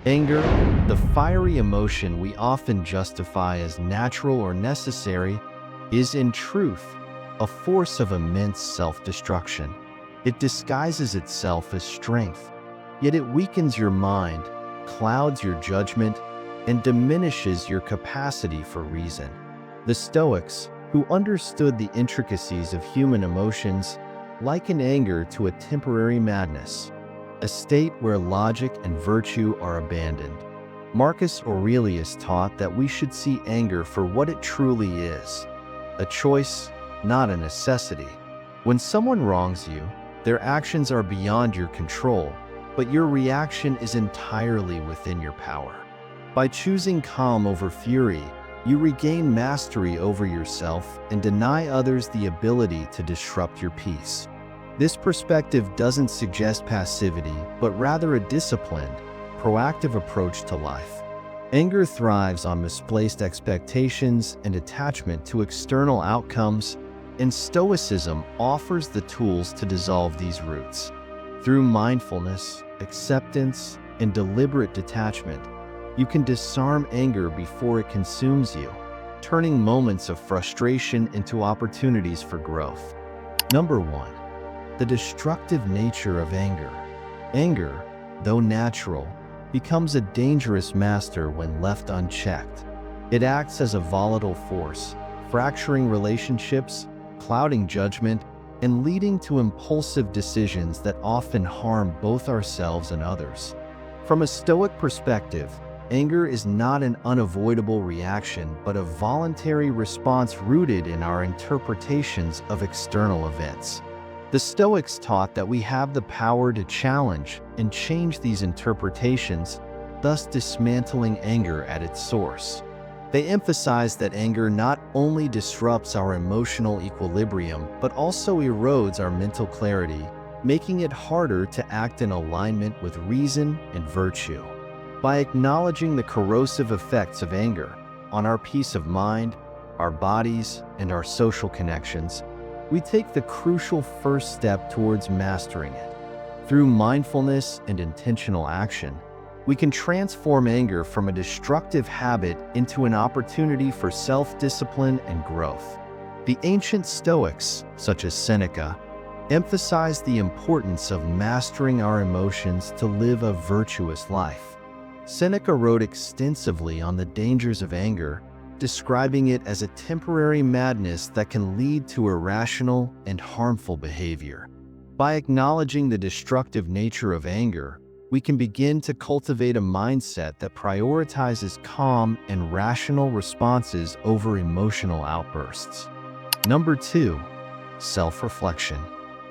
Anger, the fiery emotion we often justify as natural or necessary, is in truth a force of immense self-destruction. It disguises itself as strength, yet it weakens your mind, clouds your judgment, and diminishes your capacity for reason. The Stoics, who understood the intricacies of human emotions, liken anger to a temporary madness, a state where logic and virtue are abandoned. Marcus Aurelius taught that we should see anger for what it truly is, a choice, not a necessity. When someone wrongs you, their actions are beyond your control, but your reaction is entirely within your power. By choosing calm over fury, you regain mastery over yourself and deny others the ability to disrupt your peace. This perspective doesn't suggest passivity, but rather a disciplined, proactive approach to life. Anger thrives on misplaced expectations and attachment to external outcomes, and Stoicism offers the tools to dissolve these roots. Through mindfulness, acceptance, and deliberate detachment, you can disarm anger before it consumes you, turning moments of frustration into opportunities for growth. Number 1. The destructive nature of anger. Anger, though natural, becomes a dangerous master when left unchecked. It acts as a volatile force, fracturing relationships, clouding judgment, and leading to impulsive decisions that often harm both ourselves and others. From a Stoic perspective, anger is not an unavoidable reaction, but a voluntary response rooted in our interpretations of external events. The Stoics taught that we have the power to challenge and change these interpretations, thus dismantling anger at its source. They emphasize that anger not only disrupts our emotional equilibrium, but also erodes our mental clarity, making it harder to act in alignment with reason and virtue. By acknowledging the corrosive effects of anger on our peace of mind, our bodies, and our social connections, we take the crucial first step towards mastering it. Through mindfulness and intentional action, we can transform anger from a destructive habit into an opportunity for self-discipline and growth. The ancient Stoics, such as Seneca, emphasized the importance of mastering our emotions to live a virtuous life. Seneca wrote extensively on the dangers of anger, describing it as a temporary madness that can lead to irrational and harmful behavior. By acknowledging the destructive nature of anger, we can begin to cultivate a mindset that prioritizes calm and rational responses over emotional outbursts. Number 2. Self-reflection.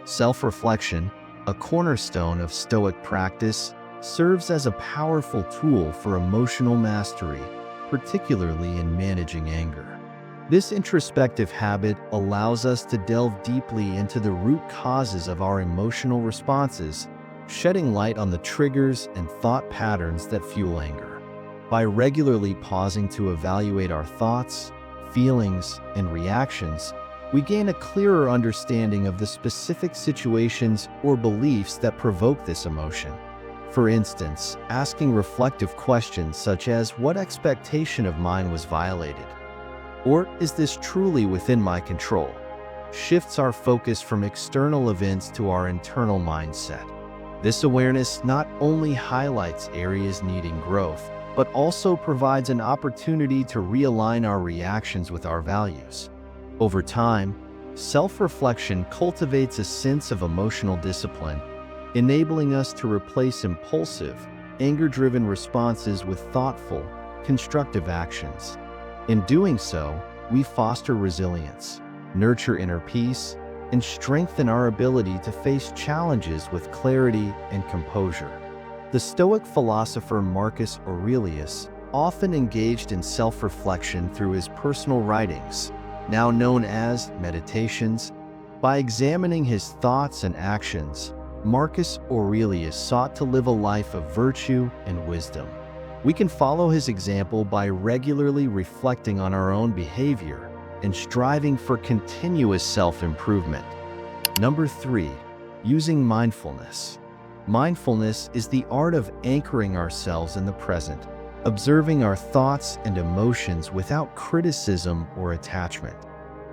Self-reflection, a cornerstone of Stoic practice, serves as a powerful tool for emotional mastery, particularly in managing anger. This introspective habit allows us to delve deeply into the root causes of our emotional responses, shedding light on the triggers and thought patterns that fuel anger. By regularly pausing to evaluate our thoughts, feelings, and reactions, we gain a clearer understanding of the specific situations or beliefs that provoke this emotion. For instance, asking reflective questions such as, "What expectation of mine was violated?" Or, "Is this truly within my control?" shifts our focus from external events to our internal mindset. This awareness not only highlights areas needing growth, but also provides an opportunity to realign our reactions with our values. Over time, self-reflection cultivates a sense of emotional discipline, enabling us to replace impulsive, anger-driven responses with thoughtful, constructive actions. In doing so, we foster resilience, nurture inner peace, and strengthen our ability to face challenges with clarity and composure. The Stoic philosopher Marcus Aurelius often engaged in self-reflection through his personal writings, now known as meditations. By examining his thoughts and actions, Marcus Aurelius sought to live a life of virtue and wisdom. We can follow his example by regularly reflecting on our own behavior and striving for continuous self-improvement. Number 3. Using mindfulness. Mindfulness is the art of anchoring ourselves in the present, observing our thoughts and emotions without criticism or attachment.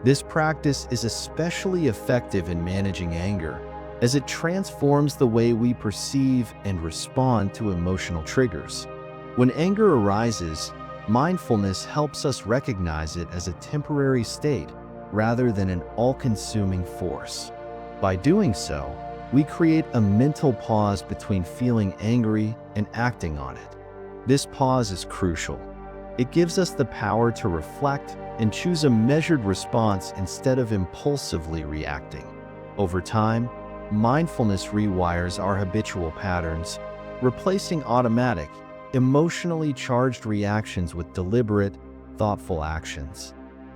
This practice is especially effective in managing anger, as it transforms the way we perceive and respond to emotional triggers. When anger arises, mindfulness helps us recognize it as a temporary state rather than an all-consuming force. By doing so, we create a mental pause between feeling angry and acting on it. This pause is crucial. It gives us the power to reflect and choose a measured response instead of impulsively reacting. Over time, mindfulness rewires our habitual patterns, replacing automatic, emotionally charged reactions with deliberate, thoughtful actions.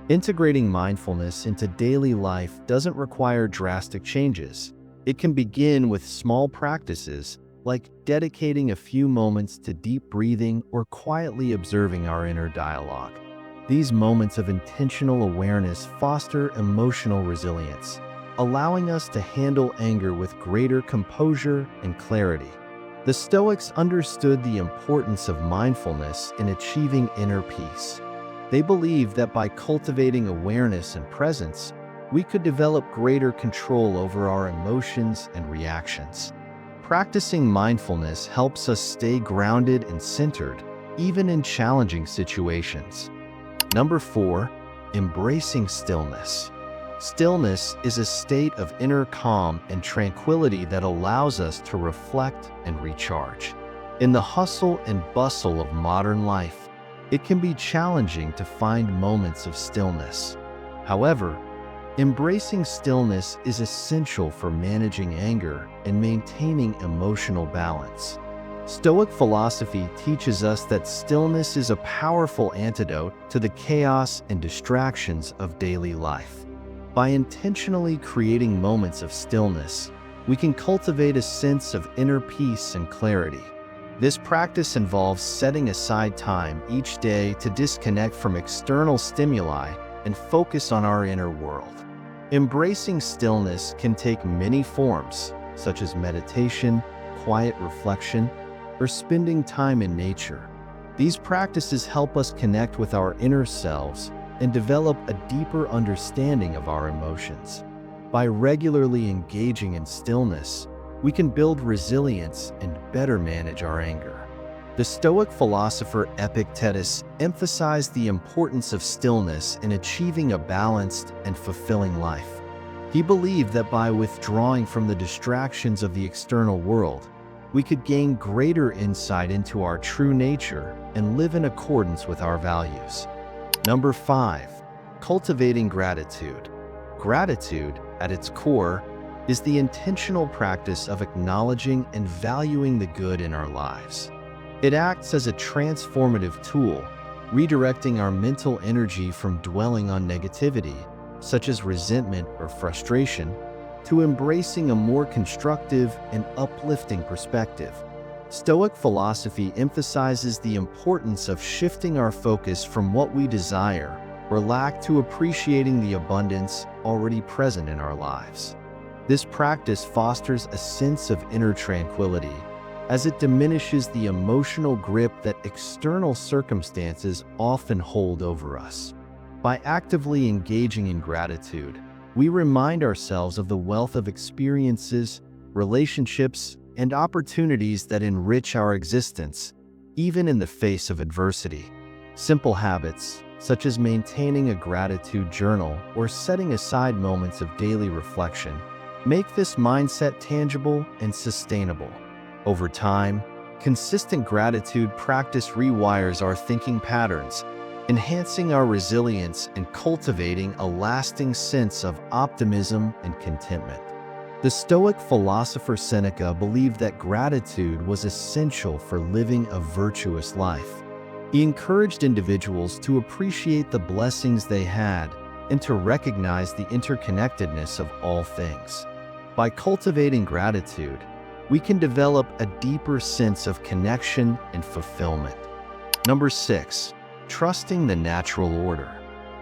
Integrating mindfulness into daily life doesn't require drastic changes. It can begin with small practices, like dedicating a few moments to deep breathing or quietly observing our inner dialogue. These moments of intentional awareness foster emotional resilience, allowing us to handle anger with greater composure and clarity. The Stoics understood the importance of mindfulness in achieving inner peace. They believed that by cultivating awareness and presence, we could develop greater control over our emotions and reactions. Practicing mindfulness helps us stay grounded and centered, even in challenging situations. Number 4, embracing stillness. Stillness is a state of inner calm and tranquility that allows us to reflect and recharge. In the hustle and bustle of modern life, it can be challenging to find moments of stillness. However, embracing stillness is essential for managing anger and maintaining emotional balance. Stoic philosophy teaches us that stillness is a powerful antidote to the chaos and distractions of daily life. By intentionally creating moments of stillness, we can cultivate a sense of inner peace and clarity. This practice involves setting aside time each day to disconnect from external stimuli and focus on our inner world. Embracing stillness can take many forms, such as meditation, quiet reflection, or spending time in nature. These practices help us connect with our inner selves and develop a deeper understanding of our emotions. By regularly engaging in stillness, we can build resilience and better manage our anger. The Stoic philosopher Epictetus emphasized the importance of stillness in achieving a balanced and fulfilling life. He believed that by withdrawing from the distractions of the external world, we could gain greater insight into our true nature and live in accordance with our values. Number 5, cultivating gratitude. Gratitude, at its core, is the intentional practice of acknowledging and valuing the good in our lives. It acts as a transformative tool, redirecting our mental energy from dwelling on negativity, such as resentment or frustration, to embracing a more constructive and uplifting perspective. Stoic philosophy emphasizes the importance of shifting our focus from what we desire or lack to appreciating the abundance already present in our lives. This practice fosters a sense of inner tranquility, as it diminishes the emotional grip that external circumstances often hold over us. By actively engaging in gratitude, we remind ourselves of the wealth of experiences, relationships, and opportunities that enrich our existence, even in the face of adversity. Simple habits, such as maintaining a gratitude journal or setting aside moments of daily reflection, make this mindset tangible and sustainable. Over time, consistent gratitude practice rewires our thinking patterns, enhancing our resilience and cultivating a lasting sense of optimism and contentment. The Stoic philosopher Seneca believed that gratitude was essential for living a virtuous life. He encouraged individuals to appreciate the blessings they had and to recognize the interconnectedness of all things. By cultivating gratitude, we can develop a deeper sense of connection and fulfillment. Number 6, trusting the natural order.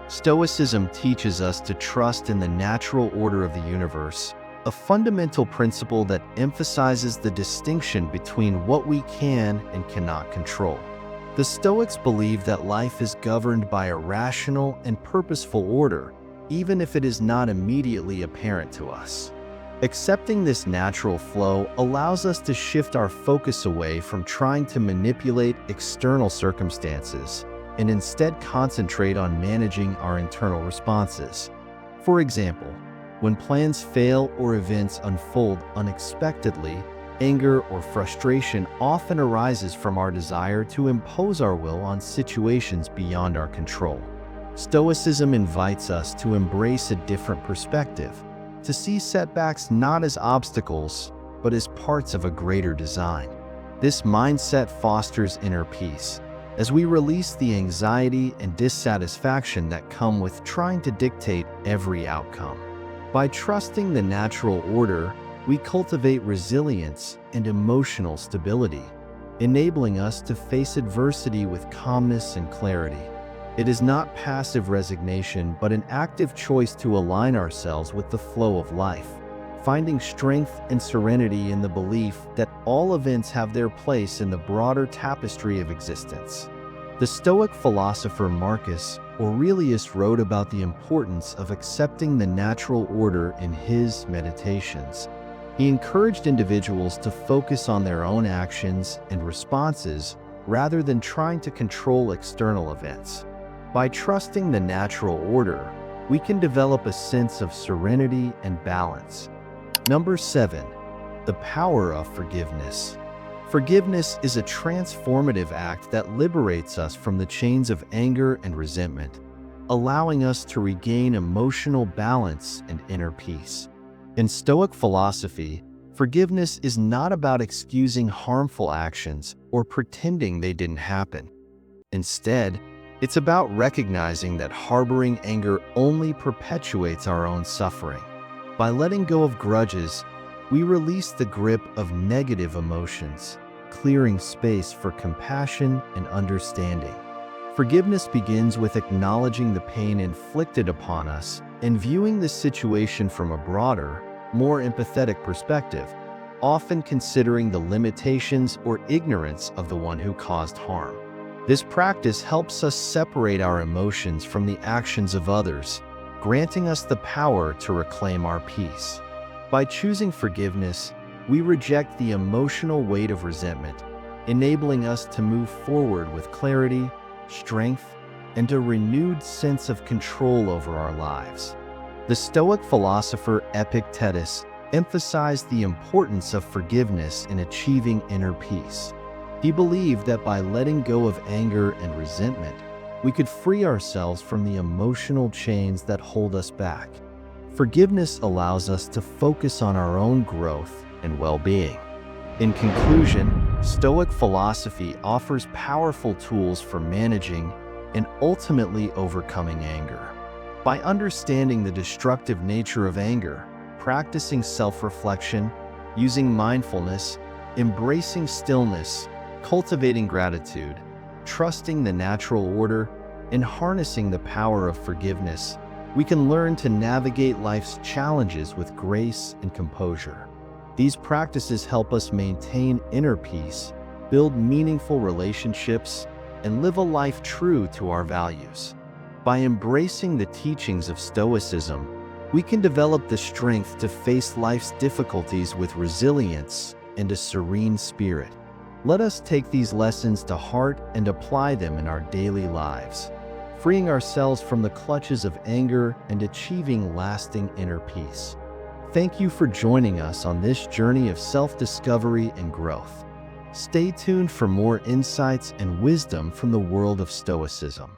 Stoicism teaches us to trust in the natural order of the universe, a fundamental principle that emphasizes the distinction between what we can and cannot control. The Stoics believe that life is governed by a rational and purposeful order, even if it is not immediately apparent to us. Accepting this natural flow allows us to shift our focus away from trying to manipulate external circumstances and instead concentrate on managing our internal responses. For example, when plans fail or events unfold unexpectedly, anger or frustration often arises from our desire to impose our will on situations beyond our control. Stoicism invites us to embrace a different perspective, to see setbacks not as obstacles, but as parts of a greater design. This mindset fosters inner peace, as we release the anxiety and dissatisfaction that come with trying to dictate every outcome. By trusting the natural order, we cultivate resilience and emotional stability, enabling us to face adversity with calmness and clarity. It is not passive resignation, but an active choice to align ourselves with the flow of life, finding strength and serenity in the belief that all events have their place in the broader tapestry of existence. The Stoic philosopher Marcus Aurelius wrote about the importance of accepting the natural order in his Meditations. He encouraged individuals to focus on their own actions and responses rather than trying to control external events. By trusting the natural order, we can develop a sense of serenity and balance. Number 7, the power of forgiveness. Forgiveness is a transformative act that liberates us from the chains of anger and resentment, allowing us to regain emotional balance and inner peace. In Stoic philosophy, forgiveness is not about excusing harmful actions or pretending they didn't happen. Instead, it's about recognizing that harboring anger only perpetuates our own suffering. By letting go of grudges, we release the grip of negative emotions, clearing space for compassion and understanding. Forgiveness begins with acknowledging the pain inflicted upon us and viewing the situation from a broader, more empathetic perspective, often considering the limitations or ignorance of the one who caused harm. This practice helps us separate our emotions from the actions of others, granting us the power to reclaim our peace. By choosing forgiveness, we reject the emotional weight of resentment, enabling us to move forward with clarity, strength, and a renewed sense of control over our lives. The Stoic philosopher Epictetus emphasized the importance of forgiveness in achieving inner peace. He believed that by letting go of anger and resentment, we could free ourselves from the emotional chains that hold us back. Forgiveness allows us to focus on our own growth and well-being. In conclusion, Stoic philosophy offers powerful tools for managing and ultimately overcoming anger. By understanding the destructive nature of anger, practicing self-reflection, using mindfulness, embracing stillness, cultivating gratitude, trusting the natural order, and harnessing the power of forgiveness, we can learn to navigate life's challenges with grace and composure. These practices help us maintain inner peace, build meaningful relationships, and live a life true to our values. By embracing the teachings of Stoicism, we can develop the strength to face life's difficulties with resilience and a serene spirit. Let us take these lessons to heart and apply them in our daily lives, freeing ourselves from the clutches of anger and achieving lasting inner peace. Thank you for joining us on this journey of self-discovery and growth. Stay tuned for more insights and wisdom from the world of Stoicism.